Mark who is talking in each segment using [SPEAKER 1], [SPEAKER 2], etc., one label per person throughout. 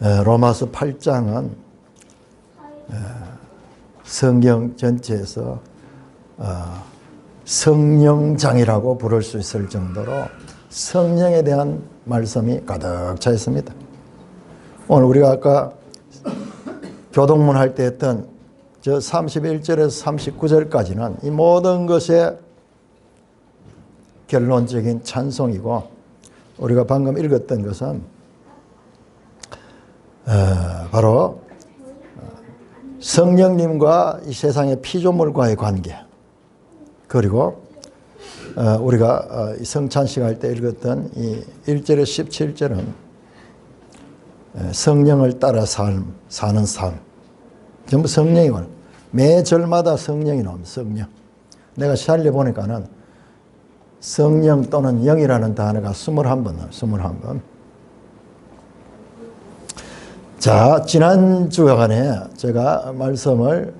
[SPEAKER 1] 로마서 8장은 성경 전체에서 성령장이라고 부를 수 있을 정도로 성령에 대한 말씀이 가득 차 있습니다. 오늘 우리가 아까 교동문 할 때 했던 저 31절에서 39절까지는 이 모든 것의 결론적인 찬송이고, 우리가 방금 읽었던 것은 바로 성령님과 이 세상의 피조물과의 관계, 그리고 우리가 성찬식 할 때 읽었던 이 1절에서 17절은 성령을 따라 사는 삶, 전부 성령이고, 매 절마다 성령이 나옵니다. 성령. 내가 살려보니까는 성령 또는 영이라는 단어가 21번 나와요. 21번. 자, 지난 주간에 제가 말씀을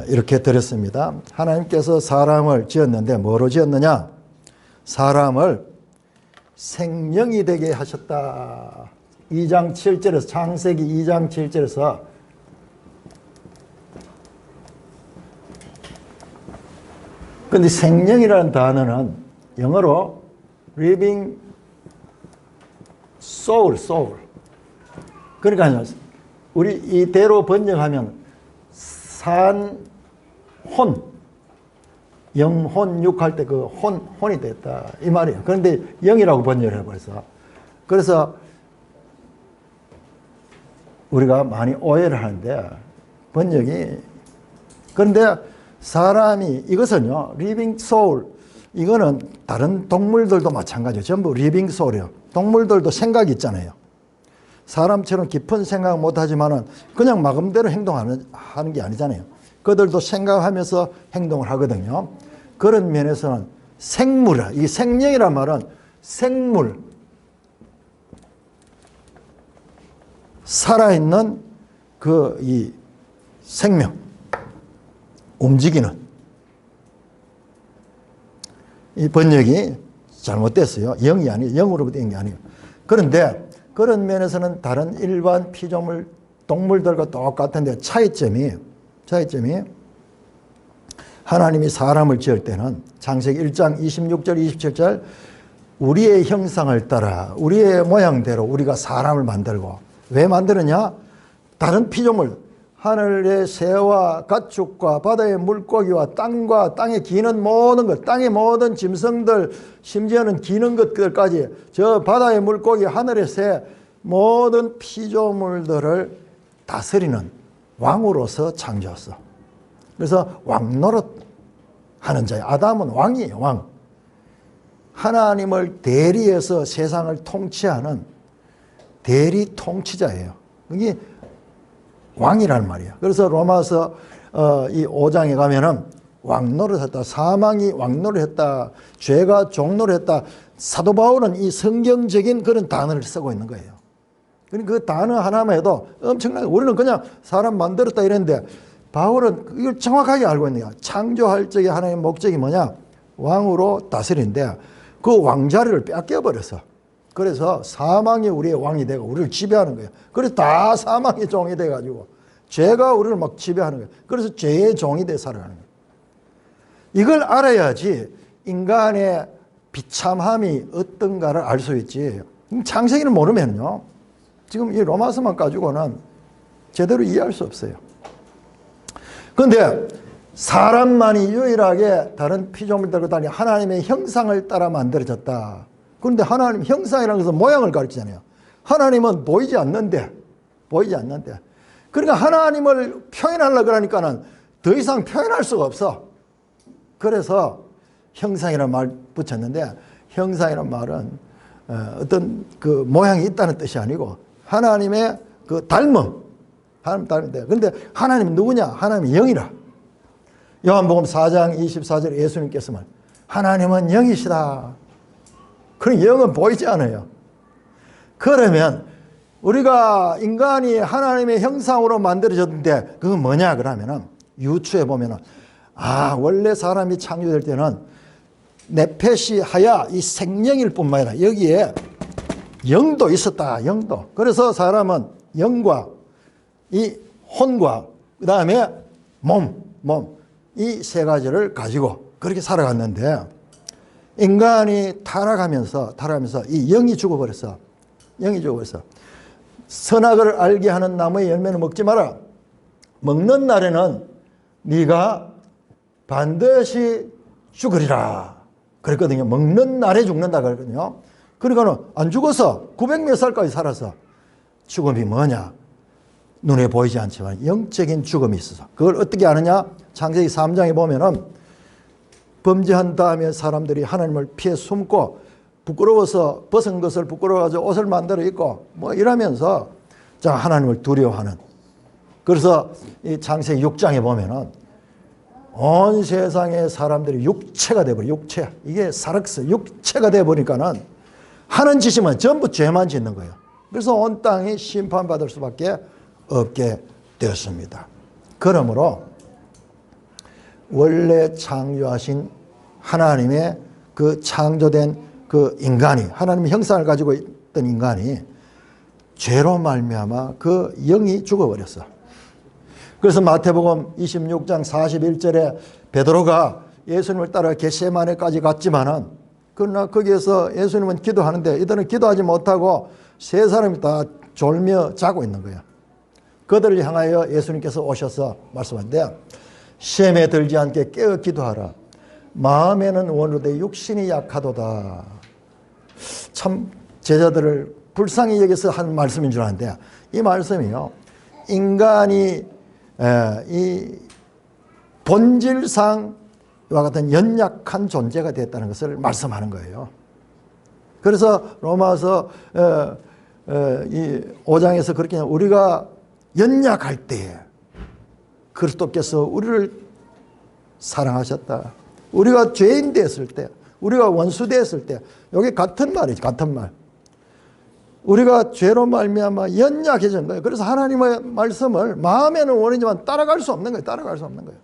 [SPEAKER 1] 이렇게 드렸습니다. 하나님께서 사람을 지었는데 뭐로 지었느냐? 사람을 생명이 되게 하셨다. 2장 7절에서, 창세기 2장 7절에서 근데 생명이라는 단어는 영어로 living soul. 그러니까 우리 이대로 번역하면 산, 혼, 영혼, 육할 때 그 혼이 됐다 이 말이에요. 그런데 영이라고 번역을 해버려서, 그래서 우리가 많이 오해를 하는데 번역이, 그런데 사람이 이것은요, living soul, 이거는 다른 동물들도 마찬가지예요. 전부 living soul이에요. 동물들도 생각이 있잖아요. 사람처럼 깊은 생각 못하지만은 그냥 마음대로 행동하는 게 아니잖아요. 그들도 생각하면서 행동을 하거든요. 그런 면에서는 생물이라, 이 생명이란 말은 생물, 살아있는 이 생명, 움직이는, 이 번역이 잘못됐어요. 영이 아니에요. 영으로부터 된 게 아니에요. 그런데 그런 면에서는 다른 일반 피조물 동물들과 똑같은데 차이점이 하나님이 사람을 지을 때는 창세기 1장 26절 27절 우리의 형상을 따라 우리의 모양대로 우리가 사람을 만들고, 왜 만드느냐? 다른 피조물, 하늘의 새와 가축과 바다의 물고기와 땅과 땅에 기는 모든 것, 땅의 모든 짐승들, 심지어는 기는 것들까지, 저 바다의 물고기, 하늘의 새, 모든 피조물들을 다스리는 왕으로서 창조했어. 그래서 왕노릇 하는 자예요. 아담은 왕이에요, 왕. 하나님을 대리해서 세상을 통치하는 대리 통치자예요. 이게 왕이란 말이야. 그래서 로마서 이 5장에 가면은 왕노릇했다, 사망이 왕노릇했다, 죄가 종노릇했다. 사도 바울은 이 성경적인 그런 단어를 쓰고 있는 거예요. 그러니까 그 단어 하나만 해도 엄청나게, 우리는 그냥 사람 만들었다 이랬는데 바울은 이걸 정확하게 알고 있는 거야. 창조할 적에 하나님의 목적이 뭐냐? 왕으로 다스리는데 그 왕자리를 뺏겨버렸어. 그래서 사망이 우리의 왕이 되고 우리를 지배하는 거예요. 그래서 다 사망의 종이 돼가지고 죄가 우리를 막 지배하는 거예요. 그래서 죄의 종이 돼 살아가는 거예요. 이걸 알아야지 인간의 비참함이 어떤가를 알 수 있지. 창세기를 모르면요, 지금 이 로마서만 가지고는 제대로 이해할 수 없어요. 그런데 사람만이 유일하게 다른 피조물들과 달리 하나님의 형상을 따라 만들어졌다. 그런데 하나님 형상이라는 것은 모양을 가르치잖아요. 하나님은 보이지 않는데. 그러니까 하나님을 표현하려고 그러니까는 더 이상 표현할 수가 없어. 그래서 형상이라는 말 붙였는데, 형상이라는 말은 어떤 그 모양이 있다는 뜻이 아니고 하나님의 그 닮음. 하나님 닮은데. 그런데 하나님은 누구냐? 하나님이 영이라. 요한복음 4장 24절에 예수님께서 말, 하나님은 영이시다. 그럼 영은 보이지 않아요. 그러면 우리가 인간이 하나님의 형상으로 만들어졌는데 그건 뭐냐 그러면은 유추해 보면은, 원래 사람이 창조될 때는 네페시 하야 이 생명일 뿐만 아니라 여기에 영도 있었다. 영도. 그래서 사람은 영과 이 혼과 그 다음에 몸 이 세 가지를 가지고 그렇게 살아갔는데 인간이 타락하면서 이 영이 죽어버렸어. 영이 죽어버렸어. 선악을 알게 하는 나무의 열매는 먹지 마라. 먹는 날에는 네가 반드시 죽으리라. 그랬거든요. 먹는 날에 죽는다 그랬거든요. 그러니까는 안 죽어서 900몇 살까지 살았어. 죽음이 뭐냐? 눈에 보이지 않지만 영적인 죽음이 있어서. 그걸 어떻게 아느냐? 창세기 3장에 보면은 범죄한 다음에 사람들이 하나님을 피해 숨고 부끄러워서 벗은 것을 부끄러워가지고 옷을 만들어 입고 뭐 이러면서 자 하나님을 두려워하는. 그래서 이 창세기 6장에 보면은 온 세상의 사람들이 육체가 돼버려. 육체. 이게 사륵스 육체가 돼버리니까는 하는 짓이면 전부 죄만 짓는 거예요. 그래서 온 땅이 심판받을 수밖에 없게 되었습니다. 그러므로 원래 창조하신 하나님의 그 창조된 그 인간이 하나님의 형상을 가지고 있던 인간이 죄로 말미암아 그 영이 죽어버렸어. 그래서 마태복음 26장 41절에 베드로가 예수님을 따라 겟세마네까지 갔지만은 그러나 거기에서 예수님은 기도하는데 이들은 기도하지 못하고 세 사람이 다 졸며 자고 있는 거야. 그들을 향하여 예수님께서 오셔서 말씀하는데 시험에 들지 않게 깨어 기도하라. 마음에는 원로되 육신이 약하도다. 참 제자들을 불쌍히 여기서 한 말씀인 줄 아는데 이 말씀이요. 인간이 이 본질상 이와 같은 연약한 존재가 됐다는 것을 말씀하는 거예요. 그래서 로마서 이 5장에서 그렇게 우리가 연약할 때에 그리스도께서 우리를 사랑하셨다. 우리가 죄인 됐을 때, 우리가 원수 됐을 때, 이게 같은 말이지, 같은 말. 우리가 죄로 말미암아 연약해진 거예요. 그래서 하나님의 말씀을 마음에는 원하지만 따라갈 수 없는 거예요. 따라갈 수 없는 거예요.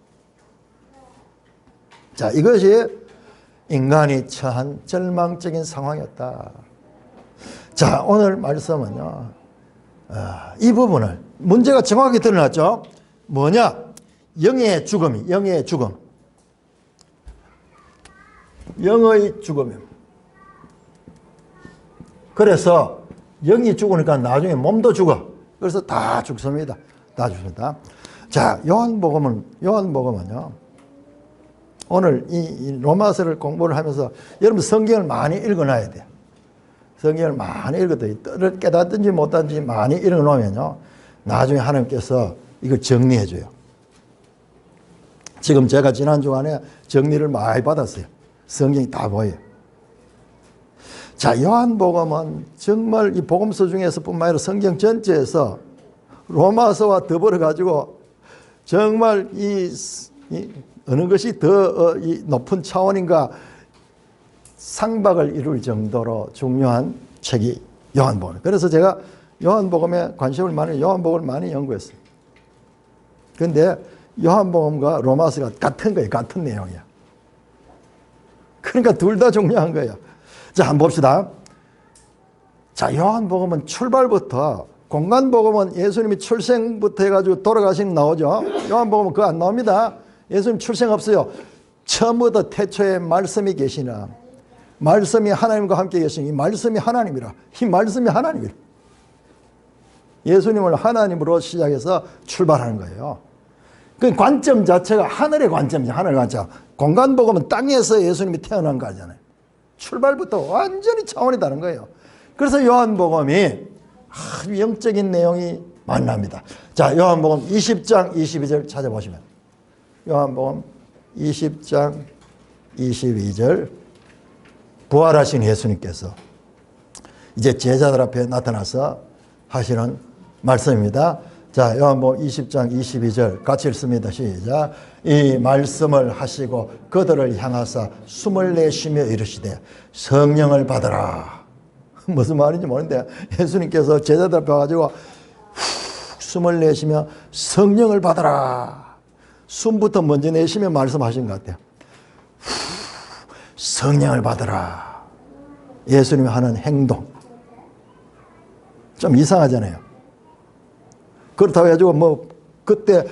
[SPEAKER 1] 자, 이것이 인간이 처한 절망적인 상황이었다. 자, 오늘 말씀은요, 이 부분을 문제가 정확히 드러났죠. 뭐냐? 영의 죽음이, 영의 죽음. 영의 죽음. 그래서 영이 죽으니까 나중에 몸도 죽어. 그래서 다 죽습니다. 다 죽습니다. 자, 요한복음은요. 오늘 이 로마서를 공부를 하면서 여러분 성경을 많이 읽어놔야 돼요. 성경을 많이 읽어도 깨닫든지 못하든지 많이 읽어놓으면요. 나중에 하나님께서 이걸 정리해 줘요. 지금 제가 지난 주간에 정리를 많이 받았어요. 성경이 다 보여요. 자, 요한복음은 정말 이 복음서 중에서 뿐만 아니라 성경 전체에서 로마서와 더불어 가지고 정말 이 어느 것이 더 높은 차원인가 상박을 이룰 정도로 중요한 책이 요한복음. 그래서 제가 요한복음에 관심을 요한복음을 많이 연구했어요. 그런데 요한복음과 로마서가 같은 거예요. 같은 내용이야. 그러니까 둘 다 중요한 거예요. 자, 한번 봅시다. 자, 요한복음은 출발부터 공간복음은 예수님이 출생부터 해가지고 돌아가시는 나오죠. 요한복음은 그거 안 나옵니다. 예수님 출생 없어요. 처음부터 태초에 말씀이 계시나 말씀이 하나님과 함께 계시니 이 말씀이 하나님이라. 이 말씀이 하나님이라. 예수님을 하나님으로 시작해서 출발하는 거예요. 그 관점 자체가 하늘의 관점이죠. 하늘의 관점. 공간복음은 땅에서 예수님이 태어난 거잖아요. 출발부터 완전히 차원이 다른 거예요. 그래서 요한복음이 아주 영적인 내용이 만납니다. 자, 요한복음 20장 22절 찾아보시면 요한복음 20장 22절 부활하신 예수님께서 이제 제자들 앞에 나타나서 하시는 말씀입니다. 자, 요한복음 20장 22절 같이 읽습니다. 시작. 이 말씀을 하시고 그들을 향하사 숨을 내쉬며 이르시되 성령을 받으라. 무슨 말인지 모르는데 예수님께서 제자들 앞에 와가지고 숨을 내쉬며 성령을 받으라. 숨부터 먼저 내쉬며 말씀하신 것 같아요. 성령을 받으라. 예수님이 하는 행동 좀 이상하잖아요. 그렇다고 해가지고 뭐 그때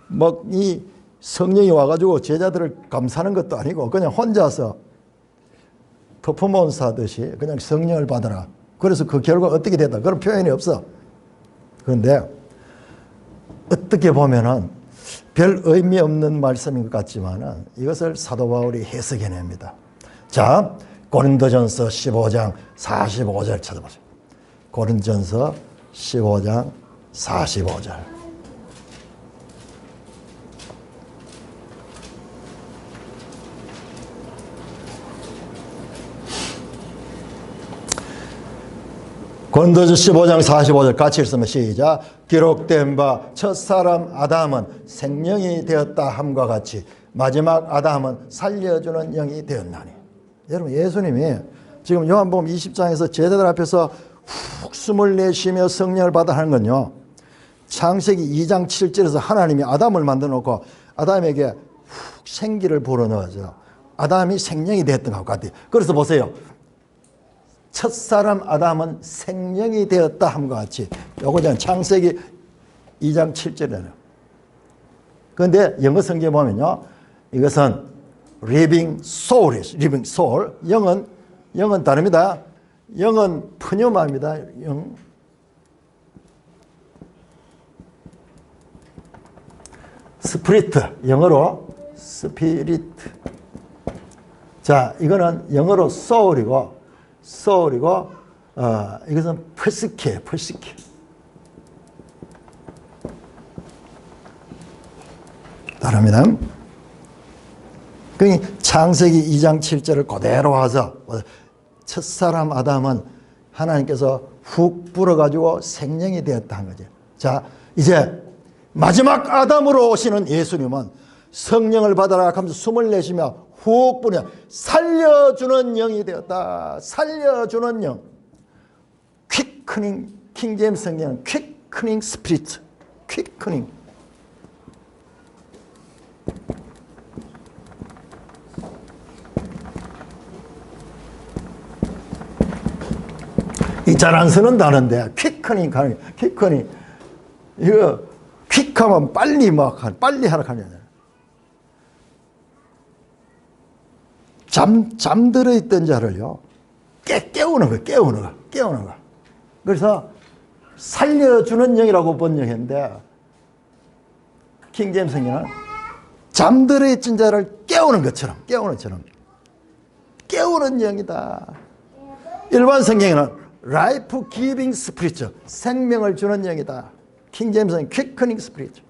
[SPEAKER 1] 막 이 성령이 와가지고 제자들을 감싸는 것도 아니고 그냥 혼자서 퍼포먼스 하듯이 그냥 성령을 받아라. 그래서 그 결과 어떻게 됐다. 그런 표현이 없어. 그런데 어떻게 보면은 별 의미 없는 말씀인 것 같지만은 이것을 사도 바울이 해석해냅니다. 자, 고린도전서 15장 45절 찾아보세요. 고린도전서 15장 45절. 고린도전서 15장 45절 같이 읽으면 시작. 기록된 바 첫사람 아담은 생명이 되었다 함과 같이 마지막 아담은 살려주는 영이 되었나니. 여러분, 예수님이 지금 요한복음 20장에서 제자들 앞에서 훅 숨을 내쉬며 성령을 받아 하는 건요, 창세기 2장 7절에서 하나님이 아담을 만들어 놓고 아담에게 훅 생기를 불어넣어서 아담이 생명이 되었던 것 같아요. 그래서 보세요. 첫사람 아담은 생명이 되었다 함과 같이, 요거 창세기 2장 7절이에요. 그런데 영어 성경에 보면요, 이것은 living soul이에요. living soul. 영은 다릅니다. 영은 푸뉴마입니다. 영. 스피리트, 영어로 스피리트. 자, 이거는 영어로 soul이고 이것은 푸시케. 다릅니다. 그러니까 창세기 2장 7절을 그대로 와서 첫사람 아담은 하나님께서 훅 불어가지고 생명이 되었다 한 거죠. 자, 이제 마지막 아담으로 오시는 예수님은 성령을 받아라 하면서 숨을 내쉬며 훅 불어 살려주는 영이 되었다. 살려주는 영. 퀵크닝, 킹제임스 성경은 퀵크닝 스피리트. 퀵크닝. 이 잘 안 쓰는 단어인데 퀵크닝 가는 퀵크닝. 이거 퀵하면 빨리 빨리 하라 하는 거잖아요. 잠들어 있던 자를요, 깨우는 거. 그래서 살려주는 영이라고 번역했는데, 킹제임스 성경은 잠들어 있던 자를 깨우는 영이다. 일반 성경에는 라이프 기빙 스피리트, 생명을 주는 영이다. 킹제임스는 퀴커닝 스피리트.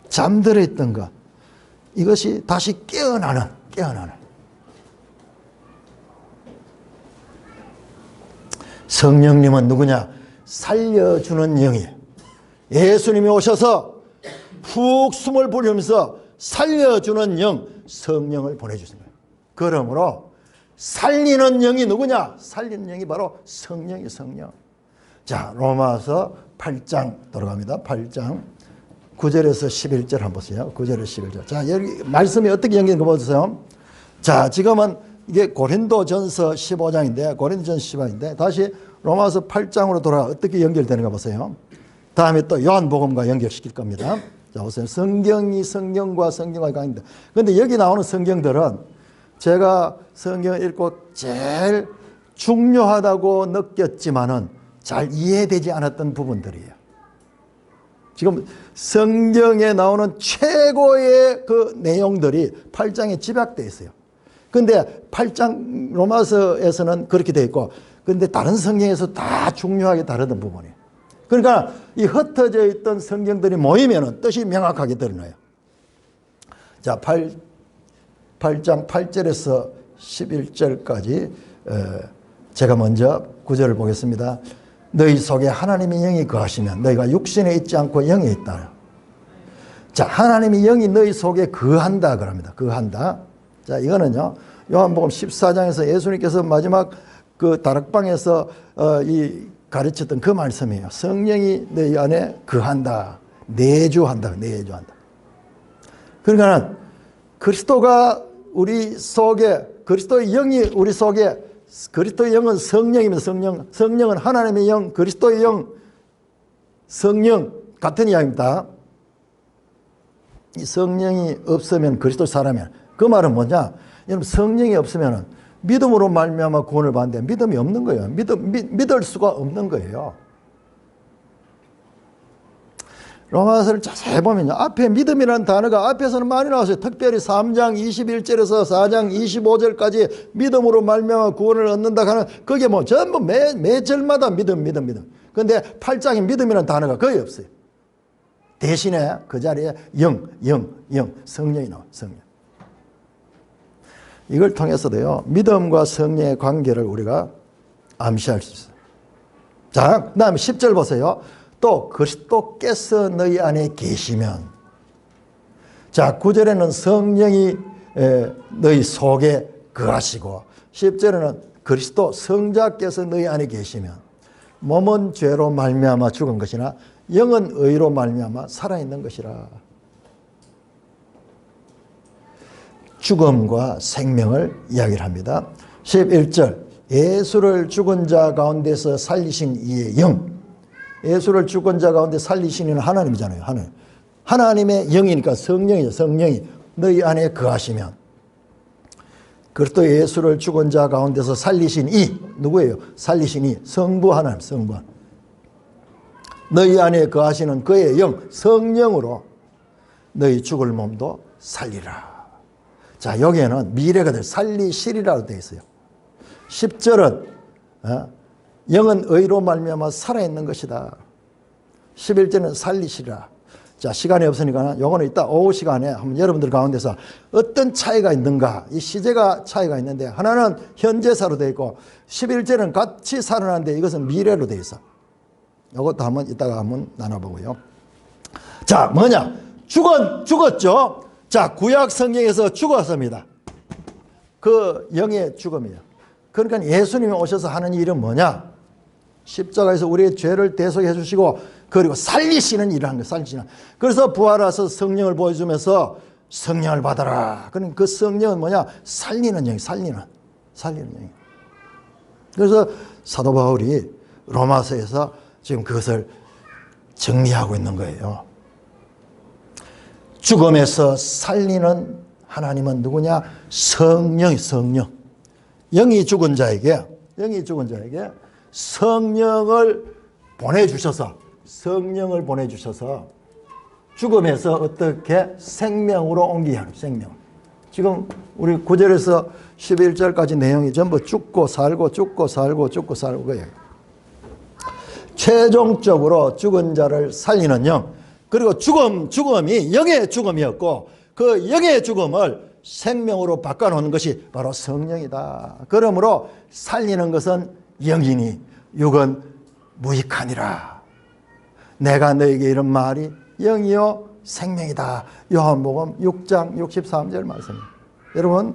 [SPEAKER 1] 잠들어 있던 것, 이것이 다시 깨어나는. 성령님은 누구냐? 살려주는 영이에요. 예수님이 오셔서 푹 숨을 불리면서 살려주는 영, 성령을 보내주신 거예요. 그러므로 살리는 영이 누구냐? 살리는 영이 바로 성령이에요, 성령. 자, 로마서 8장 들어갑니다. 8장 9절에서 11절 한번 보세요. 9절에서 11절. 자, 여기 말씀이 어떻게 연결된 거 보세요. 자, 지금은 이게 고린도전서 15장인데, 고린도전서 15장인데, 다시 로마서 8장으로 돌아가 어떻게 연결되는가 보세요. 다음에 또 요한복음과 연결시킬 겁니다. 자, 보세요. 성경과 관계인데. 그런데 여기 나오는 성경들은 제가 성경을 읽고 제일 중요하다고 느꼈지만은 잘 이해되지 않았던 부분들이에요. 지금 성경에 나오는 최고의 그 내용들이 8장에 집약되어 있어요. 근데 8장 로마서에서는 그렇게 되어 있고, 근데 다른 성경에서 다 중요하게 다르던 부분이에요. 그러니까 이 흩어져 있던 성경들이 모이면 뜻이 명확하게 드러나요. 자, 8장 8절에서 11절까지 제가 먼저 9절을 보겠습니다. 너희 속에 하나님의 영이 거하시면 너희가 육신에 있지 않고 영에 있다. 자, 하나님의 영이 너희 속에 거한다 그럽니다. 거한다. 자, 이거는요, 요한복음 14장에서 예수님께서 마지막 그 다락방에서 이 가르쳤던 그 말씀이에요. 성령이 너희 안에 거한다. 내주한다. 그러니까 그리스도가 우리 속에, 그리스도의 영이 우리 속에, 그리스도의 영은 성령이면 성령은 하나님의 영, 그리스도의 영, 성령 같은 이야기입니다. 이 성령이 없으면 그리스도 사람이야. 그 말은 뭐냐? 여러분 성령이 없으면 믿음으로 말미암아 구원을 받는데 믿음이 없는 거예요. 믿을 수가 없는 거예요. 로마서를 자세히 보면요. 앞에 믿음이라는 단어가 앞에서는 많이 나왔어요. 특별히 3장 21절에서 4장 25절까지 믿음으로 말미암아 구원을 얻는다 하는 그게 뭐 전부 매 절마다 믿음. 그런데 8장에 믿음이라는 단어가 거의 없어요. 대신에 그 자리에 성령이 나와요. 성령. 이걸 통해서도요. 믿음과 성령의 관계를 우리가 암시할 수 있어요. 자, 그 다음에 10절 보세요. 또 그리스도께서 너희 안에 계시면, 자 9절에는 성령이 너희 속에 거하시고 10절에는 그리스도 성자께서 너희 안에 계시면 몸은 죄로 말미암아 죽은 것이나 영은 의로 말미암아 살아있는 것이라. 죽음과 생명을 이야기를 합니다. 11절 예수를 죽은 자 가운데서 살리신 이의 영. 예수를 죽은 자 가운데 살리신 이는 하나님이잖아요. 하나님의 영이니까 성령이죠. 성령이 너희 안에 거하시면, 그리스도 예수를 죽은 자 가운데서 살리신 이 누구예요? 살리신 이 성부 하나님, 성부 하나님. 너희 안에 거하시는 그의 영 성령으로 너희 죽을 몸도 살리라. 자, 여기에는 미래가 될 살리시리라고 되어 있어요. 10절은 영은 의로 말미암아 살아있는 것이다. 11절은 살리시라. 자, 시간이 없으니까 요거는 이따 오후 시간에 한번 여러분들 가운데서 어떤 차이가 있는가, 이 시제가 차이가 있는데 하나는 현재사로 되어 있고 11절은 같이 살아나는데 이것은 미래로 되어 있어. 이것도 한번 이따가 한번 나눠보고요. 자, 뭐냐? 죽었죠? 자, 구약 성경에서 죽었습니다. 그 영의 죽음이에요. 그러니까 예수님이 오셔서 하는 일은 뭐냐? 십자가에서 우리의 죄를 대속해 주시고 그리고 살리시는 일을 한 거예요. 살리시는. 그래서 부활하셔서 성령을 보여주면서 성령을 받아라. 그러니까 그 성령은 뭐냐? 살리는 영이, 살리는 영이. 그래서 사도 바울이 로마서에서 지금 그것을 정리하고 있는 거예요. 죽음에서 살리는 하나님은 누구냐? 성령이, 성령. 영이 죽은 자에게 성령을 보내주셔서 죽음에서 어떻게 생명으로 옮기게 하는 생명. 지금 우리 9절에서 11절까지 내용이 전부 죽고 살고 거예요. 최종적으로 죽은 자를 살리는 영, 그리고 죽음이 영의 죽음이었고 그 영의 죽음을 생명으로 바꿔놓는 것이 바로 성령이다. 그러므로 살리는 것은 영이니 육은 무익하니라. 내가 너에게 이런 말이 영이요 생명이다. 요한복음 6장 63절 말씀입니다. 여러분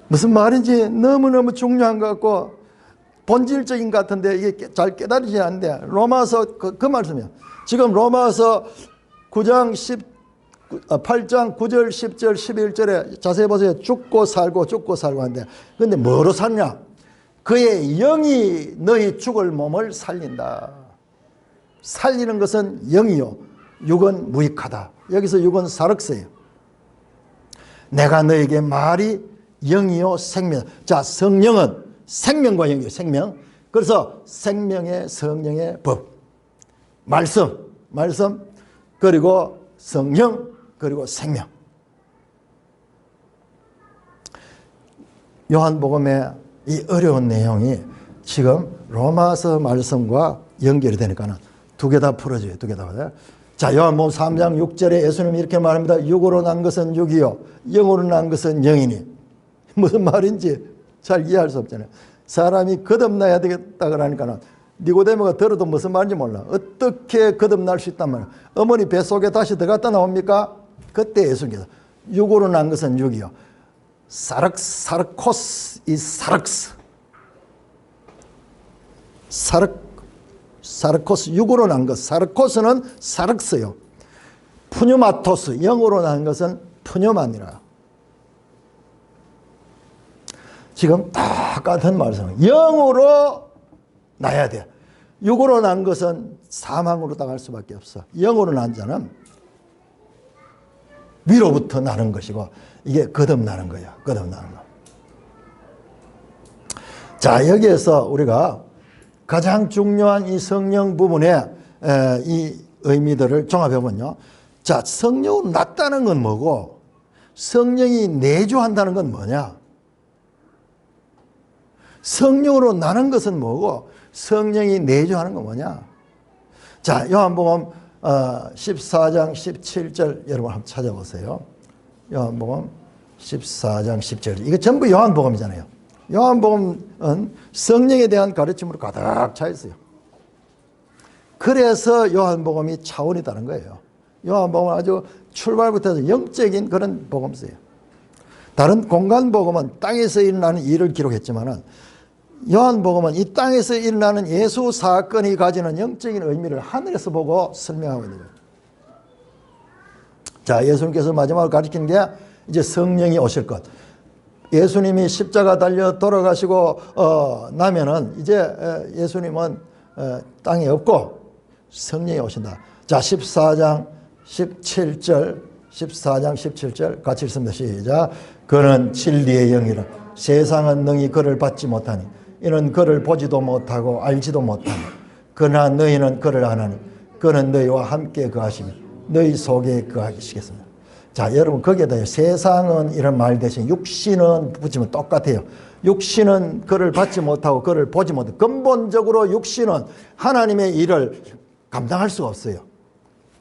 [SPEAKER 1] 무슨 말인지 너무너무 중요한 것 같고 본질적인 것 같은데 이게 잘 깨달으지 않는데 로마서 그 말씀이에요. 지금 로마서 8장 9절 10절 11절에 자세히 보세요. 죽고 살고 하는데 근데 뭐로 사냐? 그의 영이 너희 죽을 몸을 살린다. 살리는 것은 영이요 육은 무익하다. 여기서 육은 사륵스예요. 내가 너에게 말이 영이요 생명. 자, 성령은 생명과 영이요 생명. 그래서 생명의 성령의 법, 말씀 그리고 성령 그리고 생명. 요한복음의 이 어려운 내용이 지금 로마서 말씀과 연결이 되니까는 두 개 다 풀어져요. 두 개 다. 자, 요한복음 3장 6절에 예수님이 이렇게 말합니다. 육으로 난 것은 육이요 영으로 난 것은 영이니. 무슨 말인지 잘 이해할 수 없잖아요. 사람이 거듭나야 되겠다 그러니까는 니고데모가 들어도 무슨 말인지 몰라. 어떻게 거듭날 수 있단 말이야. 어머니 뱃속에 다시 들어갔다 나옵니까? 그때 예수님께서 육으로 난 것은 육이요 사르코스 이 사르코스 육으로 난 것. 사르코스는 사륵스요. 푸뉴마토스 영으로 난 것은 푸뉴마니라. 지금 똑같은 말씀이에요. 영으로 나야 돼. 육으로 난 것은 사망으로 당할 수밖에 없어. 영으로 난 자는 위로부터 나는 것이고 이게 거듭나는 거야. 거듭나는 거. 자, 여기에서 우리가 가장 중요한 이 성령 부분의 이 의미들을 종합해보면요. 자, 성령으로 났다는 건 뭐고 성령이 내주한다는 건 뭐냐? 성령으로 나는 것은 뭐고 성령이 내주하는 건 뭐냐? 자, 요한복음 14장 17절 여러분 한번 찾아보세요. 요한복음 14장 17절. 이거 전부 요한복음이잖아요. 요한복음은 성령에 대한 가르침으로 가득 차 있어요. 그래서 요한복음이 차원이 다른 거예요. 요한복음은 아주 출발부터 해서 영적인 그런 복음서예요. 다른 공간 복음은 땅에서 일어나는 일을 기록했지만은 요한복음은 이 땅에서 일어나는 예수 사건이 가지는 영적인 의미를 하늘에서 보고 설명하고 있는 거예요. 자, 예수님께서 마지막으로 가르치는 게 이제 성령이 오실 것. 예수님이 십자가 달려 돌아가시고 나면은 이제 예수님은 땅에 없고 성령이 오신다. 자, 14장 17절 같이 읽습니다. 시작. 그는 진리의 영이라 세상은 능히 그를 받지 못하니 이는 그를 보지도 못하고 알지도 못하니 그러나 너희는 그를 아나니 그는 너희와 함께 거하시며 너희 속에 거하시겠습니다. 자, 여러분 거기에다 세상은 이런 말 대신 육신은 붙이면 똑같아요. 육신은 그를 받지 못하고 그를 보지 못하고 근본적으로 육신은 하나님의 일을 감당할 수가 없어요.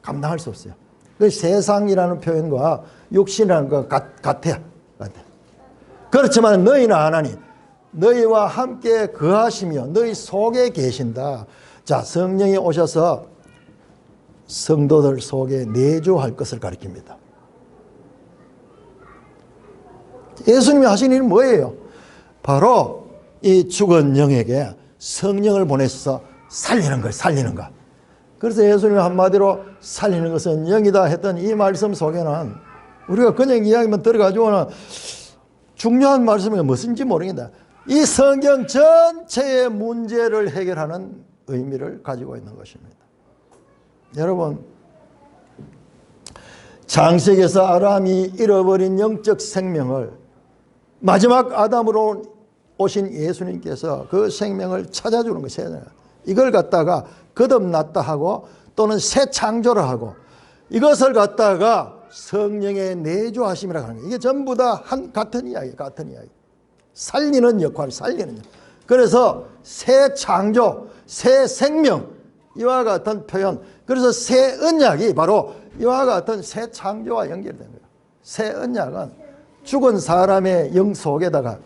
[SPEAKER 1] 감당할 수 없어요. 그 세상이라는 표현과 육신이라는 것 같아요. 그렇지만 너희는 아나니 너희와 함께 거하시며 너희 속에 계신다. 자, 성령이 오셔서 성도들 속에 내주할 것을 가리킵니다. 예수님이 하신 일은 뭐예요? 바로 이 죽은 영에게 성령을 보내셔서 살리는 거예요. 살리는 것. 그래서 예수님이 한마디로 살리는 것은 영이다 했던 이 말씀 속에는 우리가 그냥 이야기만 들어가지고는 중요한 말씀이 무엇인지 모르겠다. 이 성경 전체의 문제를 해결하는 의미를 가지고 있는 것입니다. 여러분, 창세기에서 아담이 잃어버린 영적 생명을 마지막 아담으로 오신 예수님께서 그 생명을 찾아주는 것이에요. 이걸 갖다가 거듭났다 하고 또는 새 창조를 하고 이것을 갖다가 성령의 내주하심이라고 하는 거예요. 이게 전부 다 같은 이야기, 같은 이야기. 살리는 역할, 살리는 역할. 그래서 새 창조, 새 생명, 이와 같은 표현. 그래서 새 언약이 바로 이와 같은 새 창조와 연결된 거예요. 새 언약은 죽은 사람의 영 속에다가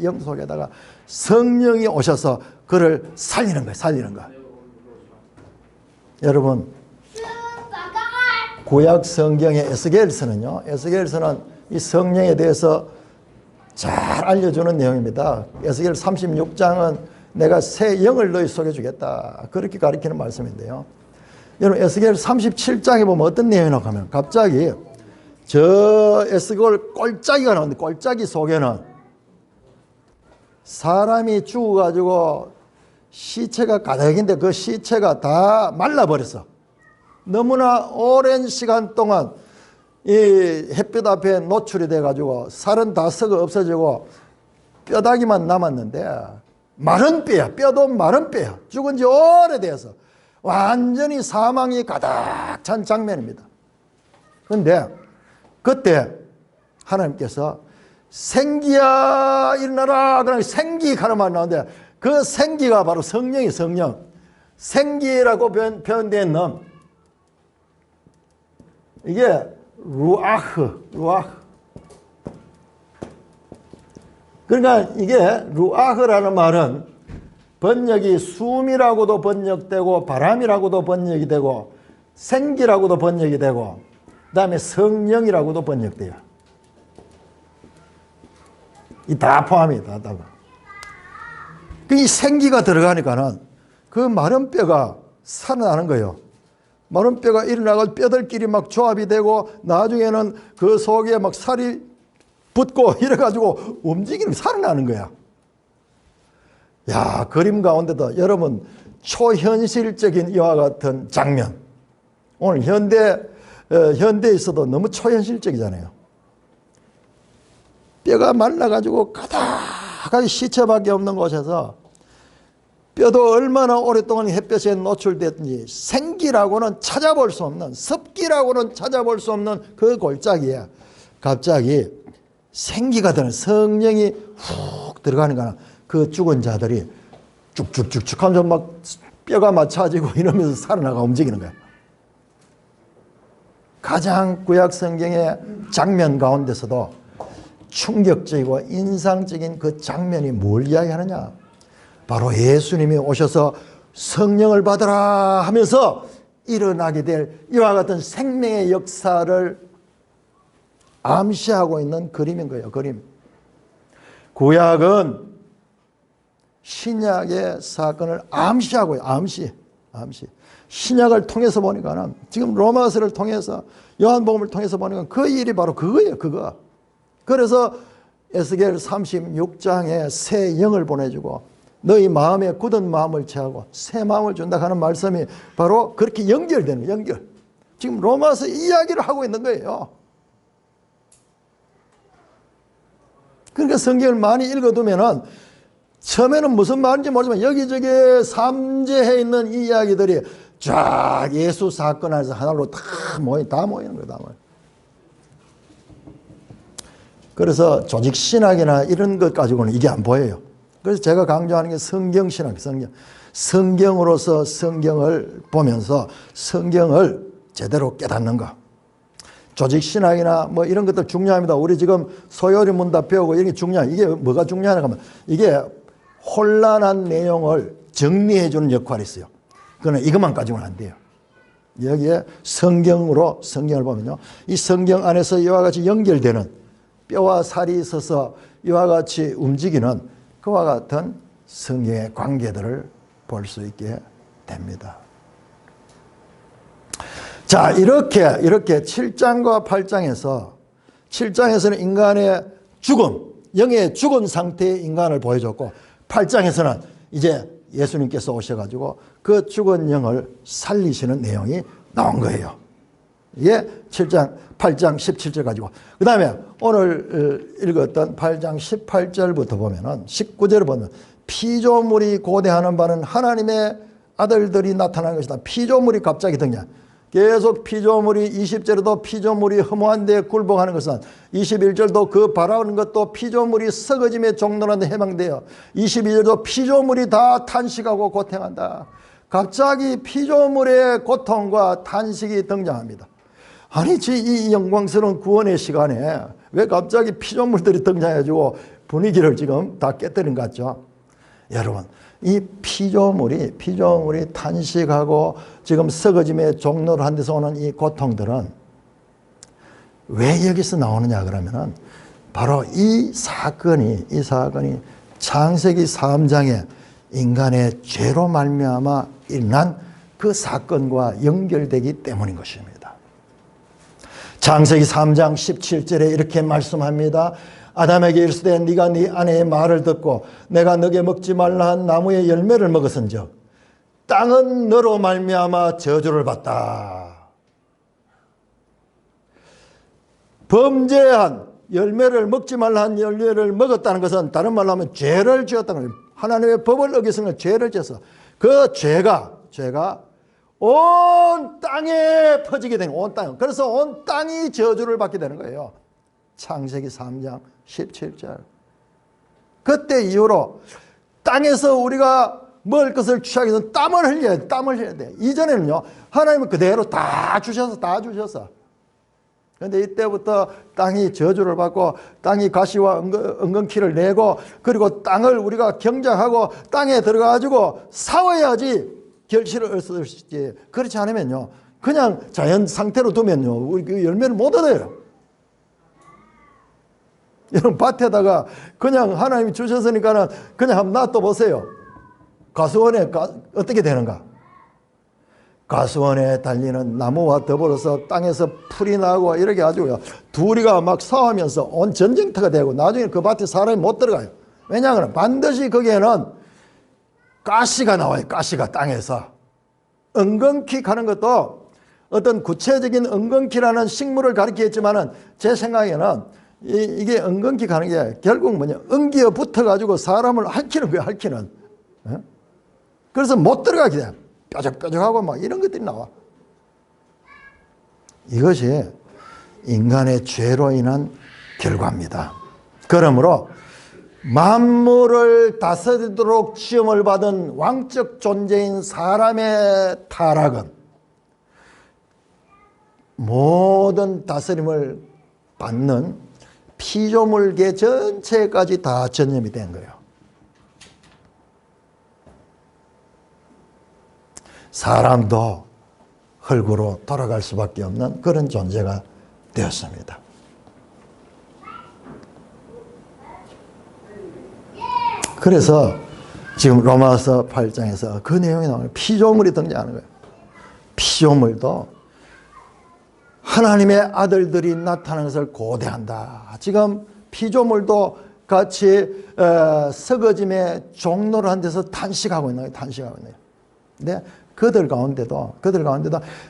[SPEAKER 1] 성령이 오셔서 그를 살리는 거예요. 살리는 거예요. 여러분, 구약 성경의 에스겔서는요. 에스겔서는 이 성령에 대해서 잘 알려주는 내용입니다. 에스겔 36장은 내가 새 영을 너희 속에 주겠다. 그렇게 가르치는 말씀인데요. 여러분, 에스겔 37장에 보면 어떤 내용이 나오냐면 갑자기 저 에스겔 꼴짜기가 나오는데 꼴짜기 속에는 사람이 죽어가지고 시체가 가득인데 그 시체가 다 말라버렸어. 너무나 오랜 시간 동안 이 햇빛 앞에 노출이 돼가지고 살은 다 썩어 없어지고 뼈다귀만 남았는데 마른 뼈야. 뼈도 마른 뼈야. 죽은 지 오래돼서 완전히 사망이 가득 찬 장면입니다. 그런데 그때 하나님께서 생기야 일어나라 그러면 생기 가르마 나오는데 그 생기가 바로 성령이 성령. 생기라고 표현된 놈. 이게 루아흐. 그러니까 이게 루아흐라는 말은 번역이 숨이라고도 번역되고 바람이라고도 번역이 되고 생기라고도 번역이 되고 그 다음에 성령이라고도 번역돼요. 이 다 포함이다. 이 생기가 들어가니까는 그 마른 뼈가 살아나는 거예요. 마른 뼈가 일어나고 뼈들끼리 막 조합이 되고 나중에는 그 속에 막 살이 붙고 이래가지고 움직이면 살아나는 거야. 야, 그림 가운데도 여러분 초현실적인 이와 같은 장면. 오늘 현대에 있어도 너무 초현실적이잖아요. 뼈가 말라가지고 가다하게 시체밖에 없는 곳에서 뼈도 얼마나 오랫동안 햇볕에 노출됐든지 생기라고는 찾아볼 수 없는, 습기라고는 찾아볼 수 없는 그 골짜기에 갑자기 생기가 되는, 성령이 훅 들어가는 거나 그 죽은 자들이 쭉쭉쭉쭉 하면서 막 뼈가 맞춰지고 이러면서 살아나가 움직이는 거야. 가장 구약 성경의 장면 가운데서도 충격적이고 인상적인 그 장면이 뭘 이야기하느냐? 바로 예수님이 오셔서 성령을 받으라 하면서 일어나게 될 이와 같은 생명의 역사를 암시하고 있는 그림인 거예요. 그림. 구약은 신약의 사건을 암시하고요. 암시. 신약을 통해서 보니까는 지금 로마서를 통해서 요한복음을 통해서 보니까 그 일이 바로 그거예요. 그거. 그래서 에스겔 36장에 새 영을 보내주고 너희 마음에 굳은 마음을 취하고 새 마음을 준다 하는 말씀이 바로 그렇게 연결되는 거예요. 연결. 지금 로마서 이야기를 하고 있는 거예요. 그러니까 성경을 많이 읽어두면은 처음에는 무슨 말인지 모르지만 여기저기 삼재해 있는 이 이야기들이 쫙 예수 사건 안에서 하나로 다 모이는 거예요. 다 모여. 그래서 조직 신학이나 이런 것 가지고는 이게 안 보여요. 그래서 제가 강조하는 게 성경신학, 성경으로서 성경을 보면서 성경을 제대로 깨닫는 거. 조직신학이나 뭐 이런 것들 중요합니다. 우리 지금 소요리 문답 배우고 이런 게 중요해요. 이게 뭐가 중요하냐 하면 이게 혼란한 내용을 정리해 주는 역할이 있어요. 그러나 이것만 가지고는 안 돼요. 여기에 성경으로 성경을 보면요. 이 성경 안에서 이와 같이 연결되는 뼈와 살이 있어서 이와 같이 움직이는 그와 같은 성경의 관계들을 볼 수 있게 됩니다. 자, 이렇게 7장과 8장에서 7장에서는 인간의 죽음, 영의 죽은 상태의 인간을 보여줬고 8장에서는 이제 예수님께서 오셔가지고 그 죽은 영을 살리시는 내용이 나온 거예요. 이게 7장, 8장 17절 가지고. 그 다음에 오늘 읽었던 8장 18절부터 보면은 19절을 보면 피조물이 고대하는 바는 하나님의 아들들이 나타난 것이다. 피조물이 갑자기 등장. 계속 피조물이 20절에도 피조물이 허무한 데 굴복하는 것은 21절도 그 바라는 것도 피조물이 썩어짐에 종론하는 해방되어 22절도 피조물이 다 탄식하고 고통한다. 갑자기 피조물의 고통과 탄식이 등장합니다. 아니 이 영광스러운 구원의 시간에 왜 갑자기 피조물들이 등장해가지고 분위기를 지금 다 깨뜨린 것 같죠? 여러분 이 피조물이 탄식하고 지금 썩어짐에 종로를 한 데서 오는 이 고통들은 왜 여기서 나오느냐 그러면은 바로 이 사건이 창세기 3장에 인간의 죄로 말미암아 일어난 그 사건과 연결되기 때문인 것입니다. 창세기 3장 17절에 이렇게 말씀합니다. 아담에게 이르시되 네가 네 아내의 말을 듣고 내가 너게 먹지 말라 한 나무의 열매를 먹었은즉 땅은 너로 말미암아 저주를 받다. 범죄한 열매를 먹지 말라 한 열매를 먹었다는 것은 다른 말로 하면 죄를 지었다는 거예요. 하나님의 법을 어겼으면 죄를 지어서 그 죄가 온 땅에 퍼지게 되는 온 땅. 그래서 온 땅이 저주를 받게 되는 거예요. 창세기 3장 17절. 그때 이후로 땅에서 우리가 먹을 것을 취하기 위해서 땀을 흘려야 돼. 이전에는요, 하나님은 그대로 다 주셔서. 그런데 이때부터 땅이 저주를 받고 땅이 가시와 은근키를 내고 그리고 땅을 우리가 경작하고 땅에 들어가가지고 싸워야지 결실을 얻을 수 있지. 그렇지 않으면요, 그냥 자연 상태로 두면요, 우리 그 열매를 못 얻어요. 여러분 밭에다가 그냥 하나님이 주셨으니까는 그냥 한번 놔둬보세요. 가수원에 어떻게 되는가? 가수원에 달리는 나무와 더불어서 땅에서 풀이 나고 이렇게 가지고요, 둘이가 막 싸우면서 온 전쟁터가 되고 나중에 그 밭에 사람이 못 들어가요. 왜냐하면 반드시 거기에는 가시가 나와요. 가시가 땅에서. 엉겅퀴 가는 것도 어떤 구체적인 엉겅퀴라는 식물을 가리키겠지만은 제 생각에는 이게 엉겅퀴 가는 게 결국 뭐냐, 엉기어 붙어가지고 사람을 핥히는 거야, 핥히는. 그래서 못 들어가게 돼. 뾰족뾰족하고 막 이런 것들이 나와. 이것이 인간의 죄로 인한 결과입니다. 그러므로 만물을 다스리도록 지음을 받은 왕적 존재인 사람의 타락은 모든 다스림을 받는 피조물계 전체까지 다 전염이 된 거예요. 사람도 흙으로 돌아갈 수밖에 없는 그런 존재가 되었습니다. 그래서 지금 로마서 8장에서 그 내용이 나오는 피조물이 등장하는 거예요. 피조물도 하나님의 아들들이 나타나는 것을 고대한다. 지금 피조물도 같이 썩어짐의 종로를 한 데서 탄식하고 있는 거예요. 탄식하고 있는 거예요. 근데 그들 가운데도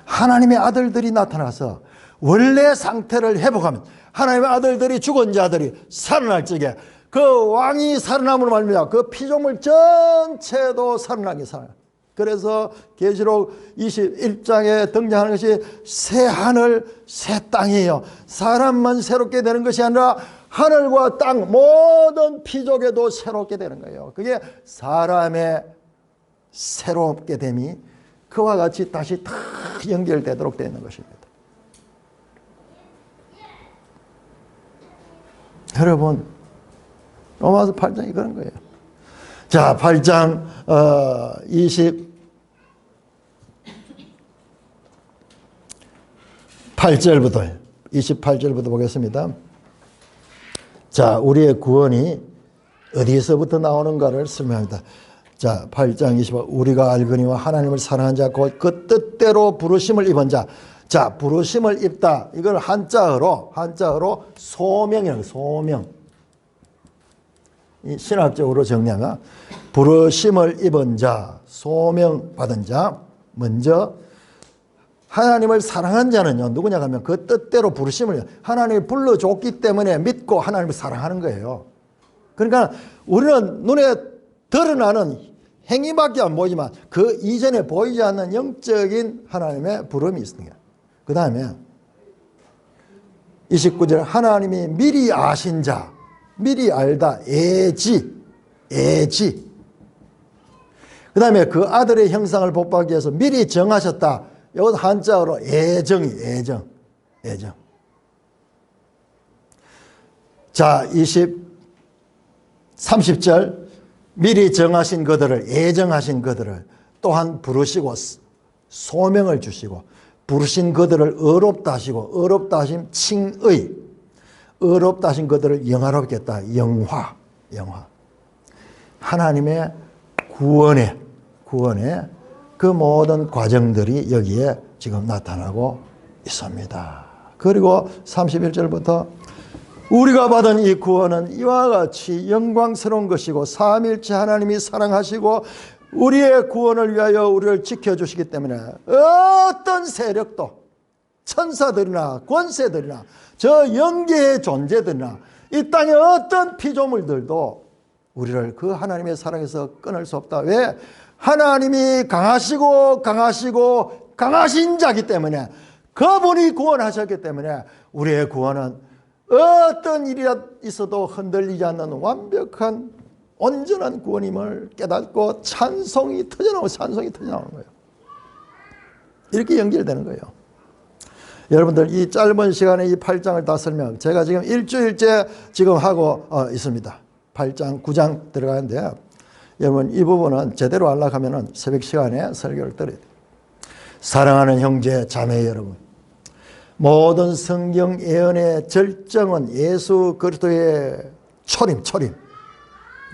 [SPEAKER 1] 하나님의 아들들이 나타나서 원래 상태를 회복하면 하나님의 아들들이 죽은 자들이 살아날 적에 그 왕이 살아남으로 말미암아 그 피조물 전체도 살아나게 살아요. 그래서 계시록 21장에 등장하는 것이 새 하늘 새 땅이에요. 사람만 새롭게 되는 것이 아니라 하늘과 땅 모든 피조계도 새롭게 되는 거예요. 그게 사람의 새롭게 됨이 그와 같이 다시 다 연결되도록 되어 있는 것입니다. 여러분, 로마서 8장이 그런 거예요. 자, 8장 28절부터 보겠습니다. 자, 우리의 구원이 어디서부터 나오는가를 설명합니다. 자, 8장 28, 우리가 알거니와 하나님을 사랑한 자 곧 그 뜻대로 부르심을 입은 자. 자, 부르심을 입다. 이걸 한자어로 소명이라고, 소명. 이 신학적으로 정리하면 부르심을 입은 자, 소명 받은 자. 먼저 하나님을 사랑한 자는요, 누구냐 하면 그 뜻대로 부르심을, 하나님이 불러줬기 때문에 믿고 하나님을 사랑하는 거예요. 그러니까 우리는 눈에 드러나는 행위밖에 안 보이지만 그 이전에 보이지 않는 영적인 하나님의 부름이 있습니다. 그 다음에 29절 하나님이 미리 아신 자, 미리 알다, 애지. 그 다음에 그 아들의 형상을 복받기 위해서 미리 정하셨다. 이것 한자어로 애정. 자, 30절 미리 정하신 그들을, 애정하신 그들을 또한 부르시고 소명을 주시고 부르신 그들을 의롭다 하시고, 의롭다 하심 칭의, 의롭다 하신 그들을 영화롭게 했다. 영화. 하나님의 구원의 그 모든 과정들이 여기에 지금 나타나고 있습니다. 그리고 31절부터 우리가 받은 이 구원은 이와 같이 영광스러운 것이고 삼위일체 하나님이 사랑하시고 우리의 구원을 위하여 우리를 지켜주시기 때문에 어떤 세력도 천사들이나 권세들이나 저 영계의 존재들이나 이 땅의 어떤 피조물들도 우리를 그 하나님의 사랑에서 끊을 수 없다. 왜? 하나님이 강하신 자기 때문에, 그분이 구원하셨기 때문에 우리의 구원은 어떤 일이 있어도 흔들리지 않는 완벽한 온전한 구원임을 깨닫고 찬송이 터져나오는 거예요. 이렇게 연결되는 거예요. 여러분들 이 짧은 시간에 이 8장을 다 설명, 제가 지금 일주일째 지금 하고 있습니다. 8장 9장 들어가는데 여러분 이 부분은 제대로 하려고 하면 새벽 시간에 설교를 들어야 돼요. 사랑하는 형제 자매 여러분, 모든 성경 예언의 절정은 예수 그리스도의 초림.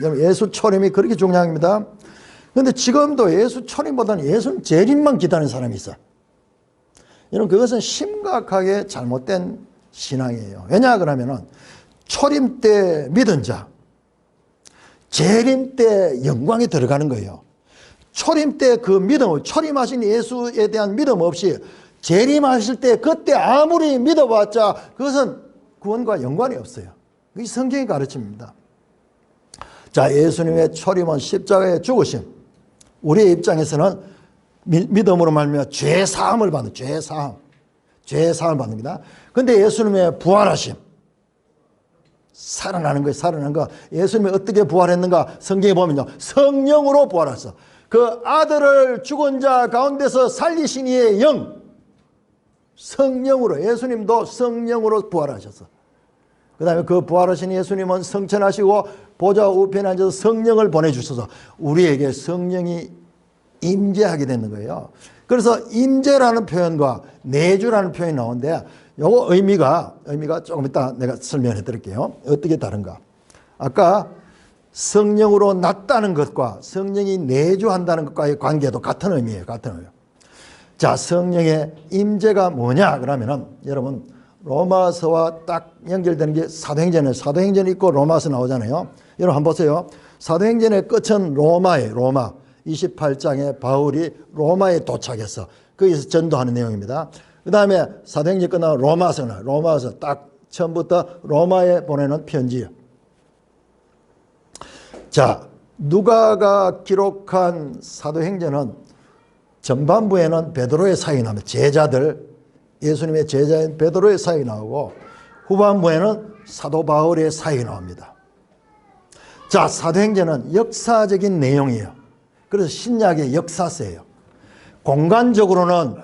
[SPEAKER 1] 여러분 예수 초림이 그렇게 중요합니다. 그런데 지금도 예수 초림보다는 예수 재림만 기다리는 사람이 있어요. 여러분 그것은 심각하게 잘못된 신앙이에요. 왜냐 그러면은 초림 때 믿은 자, 재림 때 영광에 들어가는 거예요. 초림 때 그 믿음, 초림하신 예수에 대한 믿음 없이 재림하실 때 그때 아무리 믿어봤자 그것은 구원과 연관이 없어요. 그게 성경의 가르침입니다. 자, 예수님의 초림은 십자가의 죽으심. 우리의 입장에서는 믿음으로 말미암아 죄 사함을 받는, 죄 사함을 받습니다. 그런데 예수님의 부활하심, 살아나는 거예요. 살아나는 거. 예수님이 어떻게 부활했는가? 성경에 보면요, 성령으로 부활했어. 그 아들을 죽은 자 가운데서 살리신 이의 영, 성령으로, 예수님도 성령으로 부활하셨어. 그 다음에 그 부활하신 예수님은 성천하시고 보좌 우편에 앉아서 성령을 보내주셔서 우리에게 성령이 임재하게 되는 거예요. 그래서 임재라는 표현과 내주라는 표현이 나오는데 요거 의미가 조금 이따 내가 설명해 드릴게요. 어떻게 다른가? 아까 성령으로 났다는 것과 성령이 내주한다는 것과의 관계도 같은 의미예요. 같은 의미. 자, 성령의 임재가 뭐냐? 그러면은 여러분 로마서와 딱 연결되는 게 사도행전이에요. 사도행전이 있고 로마서 나오잖아요. 여러분 한번 보세요. 사도행전의 끝은 로마예요. 로마. 28장에 바울이 로마에 도착해서 거기서 전도하는 내용입니다. 그 다음에 사도행전 끝나고 로마서 딱 처음부터 로마에 보내는 편지예요. 자, 누가가 기록한 사도행전은 전반부에는 베드로의 사역이 나옵니다. 제자들, 예수님의 제자인 베드로의 사역이 나오고 후반부에는 사도 바울의 사역이 나옵니다. 자, 사도행전은 역사적인 내용이에요. 그래서 신약의 역사서예요. 공간적으로는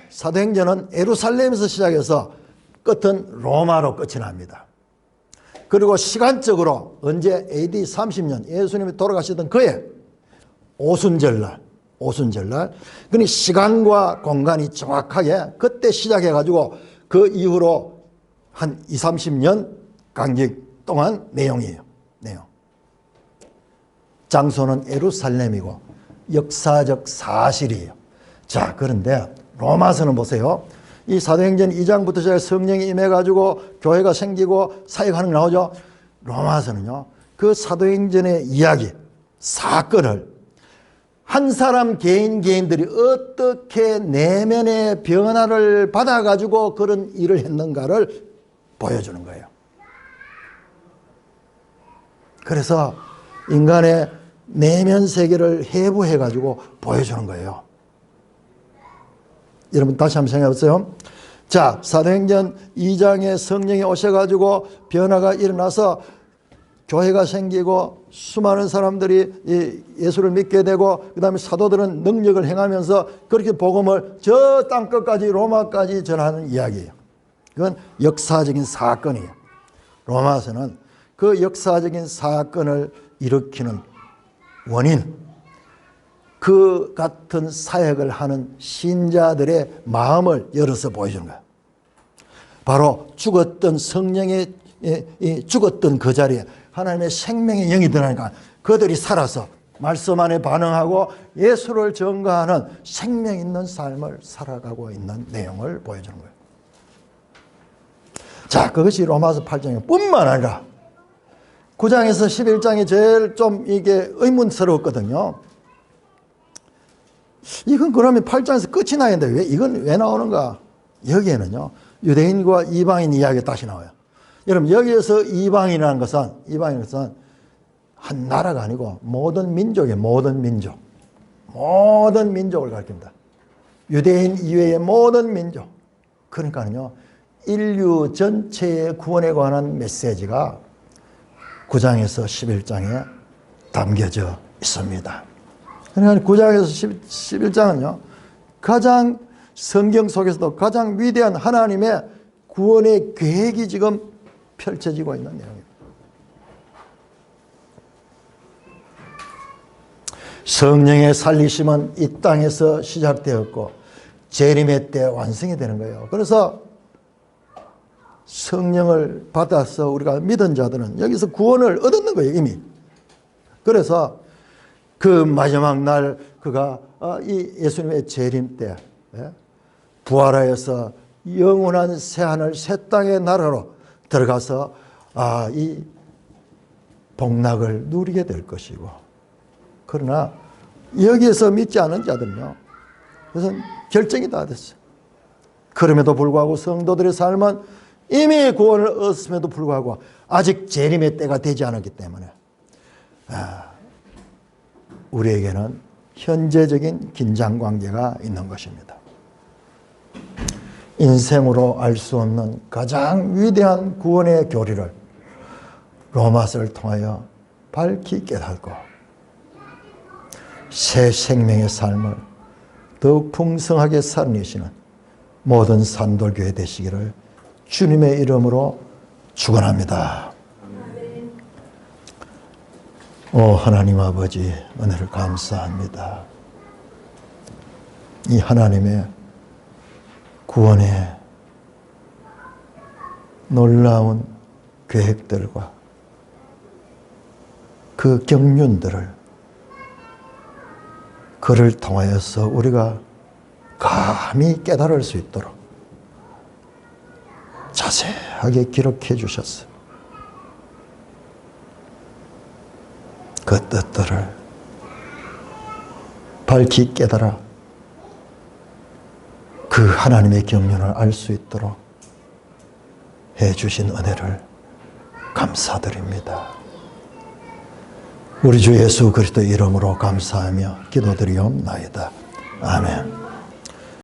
[SPEAKER 1] 사도행전은 예루살렘에서 시작해서 끝은 로마로 끝이 납니다. 그리고 시간적으로 언제 AD 30년 예수님이 돌아가시던 그해 오순절날 그러니 시간과 공간이 정확하게 그때 시작해가지고 그 이후로 한 20, 30년 간격 동안 내용이에요. 내용. 장소는 예루살렘이고 역사적 사실이에요. 자, 그런데 로마서는 보세요. 이 사도행전 2장부터 시작해 성령이 임해가지고 교회가 생기고 사역하는 게 나오죠. 로마서는요, 그 사도행전의 이야기, 사건을 한 사람 개인들이 어떻게 내면의 변화를 받아가지고 그런 일을 했는가를 보여주는 거예요. 그래서 인간의 내면 세계를 해부해가지고 보여주는 거예요. 여러분 다시 한번 생각해 보세요. 자, 사도행전 2장에 성령이 오셔가지고 변화가 일어나서 교회가 생기고 수많은 사람들이 예수를 믿게 되고 그 다음에 사도들은 능력을 행하면서 그렇게 복음을 저 땅끝까지 로마까지 전하는 이야기예요. 그건 역사적인 사건이에요. 로마서는 그 역사적인 사건을 일으키는 원인, 그 같은 사역을 하는 신자들의 마음을 열어서 보여주는 거예요. 바로 죽었던 성령의 죽었던 그 자리에 하나님의 생명의 영이 드러나니까 그들이 살아서 말씀 안에 반응하고 예수를 전가하는 생명 있는 삶을 살아가고 있는 내용을 보여주는 거예요. 자, 그것이 로마서 8장의 뿐만 아니라 9장에서 11장이 제일 좀 이게 의문스러웠거든요. 이건 그러면 8장에서 끝이 나야 되는데 이건 왜 나오는가? 여기에는요, 유대인과 이방인 이야기가 다시 나와요. 여러분, 여기에서 이방인이라는 것은 한 나라가 아니고 모든 민족이에요. 모든 민족을 가리킵니다. 유대인 이외의 모든 민족. 그러니까요, 인류 전체의 구원에 관한 메시지가 9장에서 11장에 담겨져 있습니다. 그러니까 9장에서 11장은요, 가장 성경 속에서도 가장 위대한 하나님의 구원의 계획이 지금 펼쳐지고 있는 내용입니다. 성령의 살리심은 이 땅에서 시작되었고 재림의 때 완성이 되는 거예요. 그래서 성령을 받아서 우리가 믿은 자들은 여기서 구원을 얻는 거예요, 이미. 그래서 그 마지막 날 그가 이 예수님의 재림 때 부활하여서 영원한 새하늘 새 땅의 나라로 들어가서 이 복락을 누리게 될 것이고, 그러나 여기에서 믿지 않은 자들은요, 그것은 결정이 다 됐어요. 그럼에도 불구하고 성도들의 삶은 이미 구원을 얻었음에도 불구하고 아직 재림의 때가 되지 않았기 때문에 우리에게는 현재적인 긴장관계가 있는 것입니다. 인생으로 알 수 없는 가장 위대한 구원의 교리를 로마서를 통하여 밝히 깨닫고 새 생명의 삶을 더욱 풍성하게 살아내시는 모든 산돌교회 되시기를 주님의 이름으로 축원합니다. 오 하나님 아버지, 은혜를 감사합니다. 이 하나님의 구원의 놀라운 계획들과 그 경륜들을 그를 통하여서 우리가 감히 깨달을 수 있도록 자세하게 기록해 주셨어요. 그 뜻들을 밝히 깨달아 그 하나님의 경륜을 알 수 있도록 해 주신 은혜를 감사드립니다. 우리 주 예수 그리스도 이름으로 감사하며 기도드리옵나이다. 아멘.